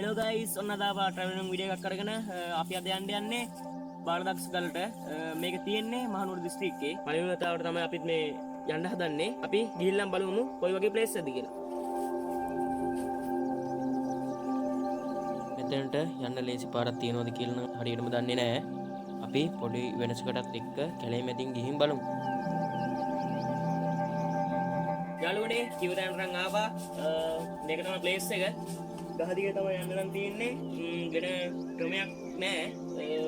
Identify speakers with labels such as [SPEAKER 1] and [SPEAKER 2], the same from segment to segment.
[SPEAKER 1] Hello guys, ඔන්න දාපා traveling video එකක් අරගෙන අපි අද යන්නේ බාරදක්ෂ ගලට. මේක තියෙන්නේ මහනුවර දිස්ත්‍රික්කේ. පළවෙනි වතාවට තමයි අපිත් මේ යන්න හදන්නේ. අපි ගිහිල්ලා බලමු කොයි වගේ place එකද කියලා. මෙතනට යන්න ලේසි පාරක් තියෙනවද කියලා හරියටම දන්නේ නැහැ. අපි පොඩි වෙනසකටත් එක්ක කැලේ මැදින් ගිහින් බලමු. යාළුවනේ කිව්වදානරන් ආවා. මේක තමයි place එක. ගහදිගේ තමයි යන්න නම් තියෙන්නේ. වෙන ක්‍රමයක් නැහැ.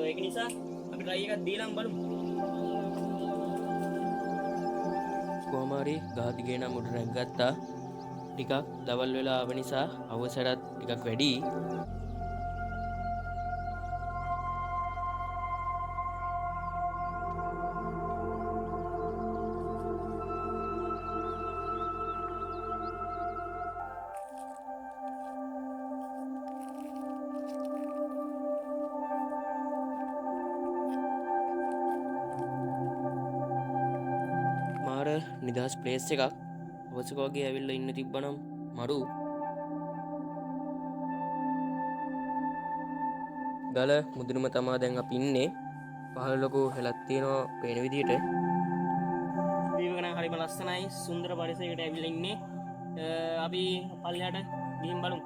[SPEAKER 1] ඒක නිසා අපි try එකක් දීලා බලමු. කොහොම හරි ගහදිගේ නම් උඩ රැග්ගත්තා. ටිකක් දවල් වෙලා ආව නිසා අවසරත් ටිකක් වැඩි. නිදහස් ප්ලේස් එකක් අවශ්‍යක වගේ ඇවිල්ලා ඉන්න තිබ්බනම් මරු ගල මුදුනම තමා දැන් අපි ඉන්නේ පහළ ලොකු හෙලක් තියෙනවා පේන විදිහට වීවක නම් හරිම ලස්සනයි සුන්දර පරිසරයකට ඇවිල්ලා ඉන්නේ අපි පල්ලයට ගිහින් බලමු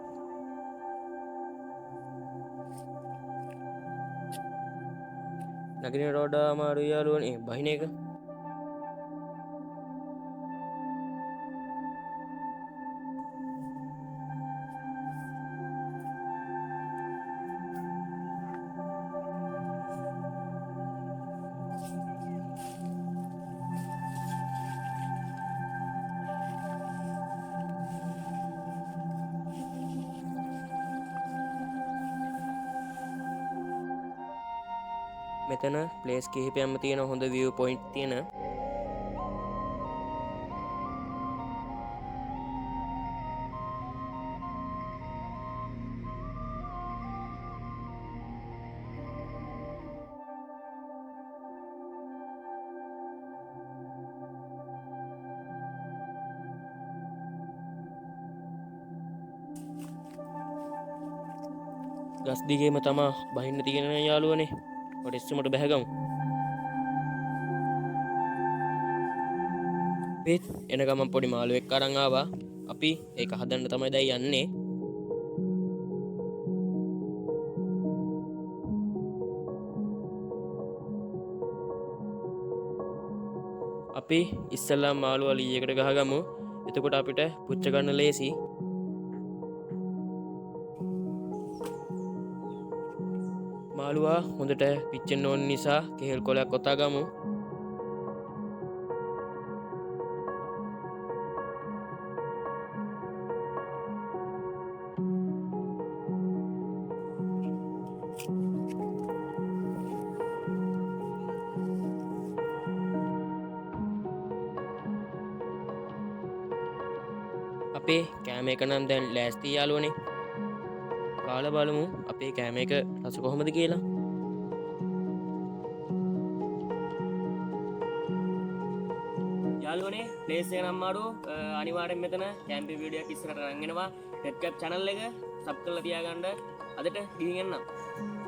[SPEAKER 1] නගින රෝඩ අමාරු යාළුවනේ බහින එක මෙතන ප්ලේස් කිහිපයක්ම තියෙන හොඳ view point තියෙන ගස් දිගේම තමා බහින්න තියෙන යාළුවනේ ඔඩෙස්සමට බැහැගමු ඒත් එන ගමන් පොඩි මාළුවෙක් අරන් ආවා අපි ඒක හදන්න තමයි දැන් යන්නේ අපි ඉස්සල්ලා මාළුවා ලීයකට ගහගමු එතකොට අපිට පුච්ච ගන්න ලේසි මාළුවා හොඳට පිච්චෙන්න ඕන නිසා කෙහෙල් කොලයක් කොතා ගමු අපේ කෑම එක නම් දැන් ලෑස්ති යාළුවනේ කාලා බලමු අපේ කෑම එක රස කොහොමද කියලා යාළුවනේ ප්ලේස් එක නම් මාරු අනිවාර්යෙන් මෙතන කැම්පින් වීඩියෝ එකක් ඉස්සරහට අරන් එනවා රෙඩ් කැප් channel එක සබ් කරලා තියාගන්න අදට ගිහින් එන්නම්